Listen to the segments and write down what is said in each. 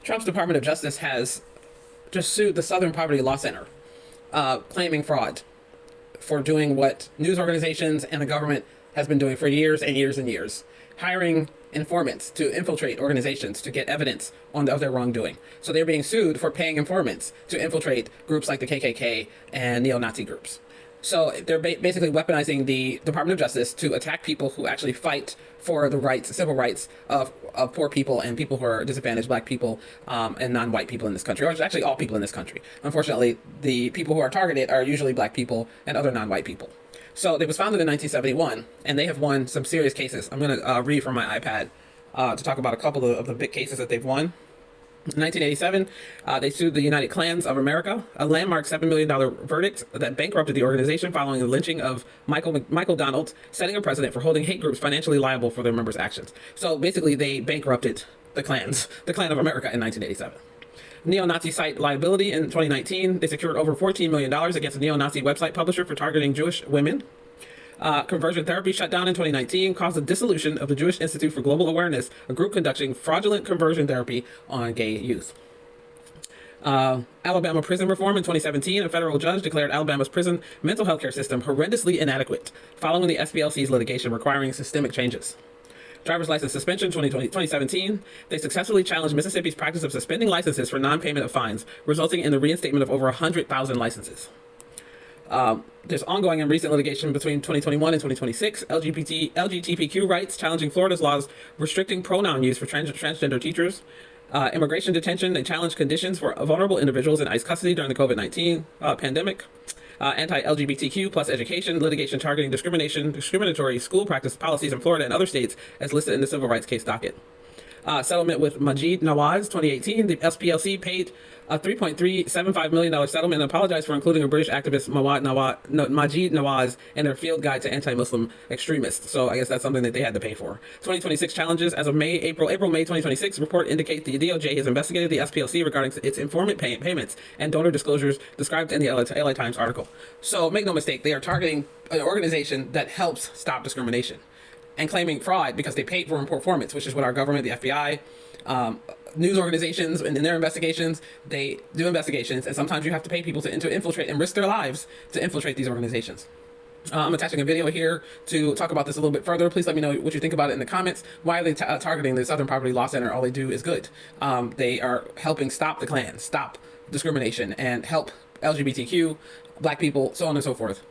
Trump's Department of Justice has just sued the Southern Poverty Law Center, claiming fraud for doing what news organizations and the government has been doing for years and years and years, hiring informants to infiltrate organizations to get evidence of their wrongdoing. So they're being sued for paying informants to infiltrate groups like the KKK and neo-Nazi groups. So they're basically weaponizing the Department of Justice to attack people who actually fight for the rights, civil rights of poor people and people who are disadvantaged, black people and non-white people in this country, or actually all people in this country. Unfortunately, the people who are targeted are usually black people and other non-white people. So it was founded in 1971, and they have won some serious cases. I'm going to read from my iPad to talk about a couple of the big cases that they've won. In 1987, they sued the United Klans of America, a landmark $7 million verdict that bankrupted the organization following the lynching of Michael Donald, setting a precedent for holding hate groups financially liable for their members' actions. So basically, they bankrupted the Klan of America in 1987. Neo-Nazi site liability in 2019, they secured over $14 million against a neo-Nazi website publisher for targeting Jewish women. Conversion therapy shut down in 2019 caused the dissolution of the Jewish Institute for Global Awareness, a group conducting fraudulent conversion therapy on gay youth. Alabama prison reform in 2017, a federal judge declared Alabama's prison mental health care system horrendously inadequate, following the SPLC's litigation requiring systemic changes. Driver's license suspension 2017, they successfully challenged Mississippi's practice of suspending licenses for non-payment of fines, resulting in the reinstatement of over 100,000 licenses. There's ongoing and recent litigation between 2021 and 2026, LGBTQ rights challenging Florida's laws restricting pronoun use for transgender teachers, immigration detention and challenge conditions for vulnerable individuals in ICE custody during the COVID-19 pandemic, anti-LGBTQ plus education, litigation targeting discriminatory school practice policies in Florida and other states as listed in the civil rights case docket. Settlement with Majid Nawaz, 2018, the SPLC paid a $3.375 million settlement and apologized for including a British activist, Majid Nawaz, in their field guide to anti-Muslim extremists. So I guess that's something that they had to pay for. 2026 challenges as of May 2026 report indicate the DOJ has investigated the SPLC regarding its informant payments and donor disclosures described in the LA Times article. So make no mistake, they are targeting an organization that helps stop discrimination and claiming fraud because they paid for performance, which is what our government, the FBI, news organizations, and in their investigations, they do investigations, and sometimes you have to pay people to infiltrate and risk their lives to infiltrate these organizations. I'm attaching a video here to talk about this a little bit further. Please let me know what you think about it in the comments. Why are they targeting the Southern Poverty Law Center? All they do is good. They are helping stop the Klan, stop discrimination, and help LGBTQ, black people, so on and so forth.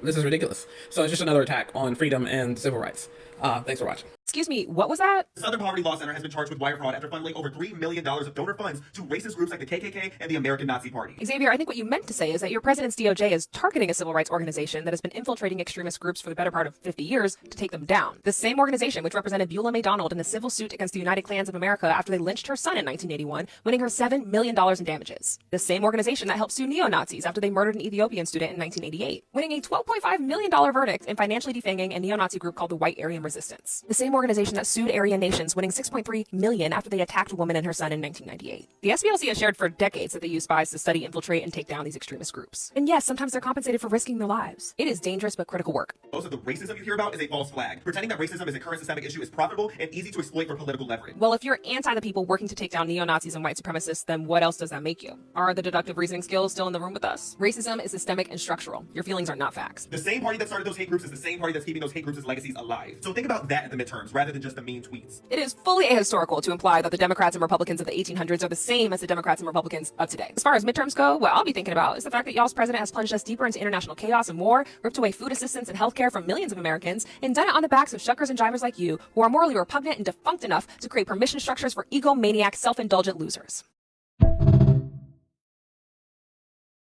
This is ridiculous. So it's just another attack on freedom and civil rights. Thanks for watching. Excuse me, what was that? The Southern Poverty Law Center has been charged with wire fraud after funneling over $3 million of donor funds to racist groups like the KKK and the American Nazi Party. Xavier, I think what you meant to say is that your president's DOJ is targeting a civil rights organization that has been infiltrating extremist groups for the better part of 50 years to take them down. The same organization which represented Beulah May Donald in a civil suit against the United Klans of America after they lynched her son in 1981, winning her $7 million in damages. The same organization that helped sue neo-Nazis after they murdered an Ethiopian student in 1988, winning a $12.5 million verdict in financially defanging a neo-Nazi group called the White Aryan Resistance. The same organization that sued Aryan nations, winning $6.3 million after they attacked a woman and her son in 1998. The SPLC has shared for decades that they use spies to study, infiltrate, and take down these extremist groups. And yes, sometimes they're compensated for risking their lives. It is dangerous but critical work. Most of the racism you hear about is a false flag. Pretending that racism is a current systemic issue is profitable and easy to exploit for political leverage. Well, if you're anti the people working to take down neo-Nazis and white supremacists, then what else does that make you? Are the deductive reasoning skills still in the room with us? Racism is systemic and structural. Your feelings are not facts. The same party that started those hate groups is the same party that's keeping those hate groups' legacies alive. So think about that in the midterms rather than just the mean tweets. It is fully ahistorical to imply that the Democrats and Republicans of the 1800s are the same as the Democrats and Republicans of today. As far as midterms go, what I'll be thinking about is the fact that y'all's president has plunged us deeper into international chaos and war, ripped away food assistance and healthcare from millions of Americans, and done it on the backs of shuckers and drivers like you, who are morally repugnant and defunct enough to create permission structures for egomaniac, self-indulgent losers.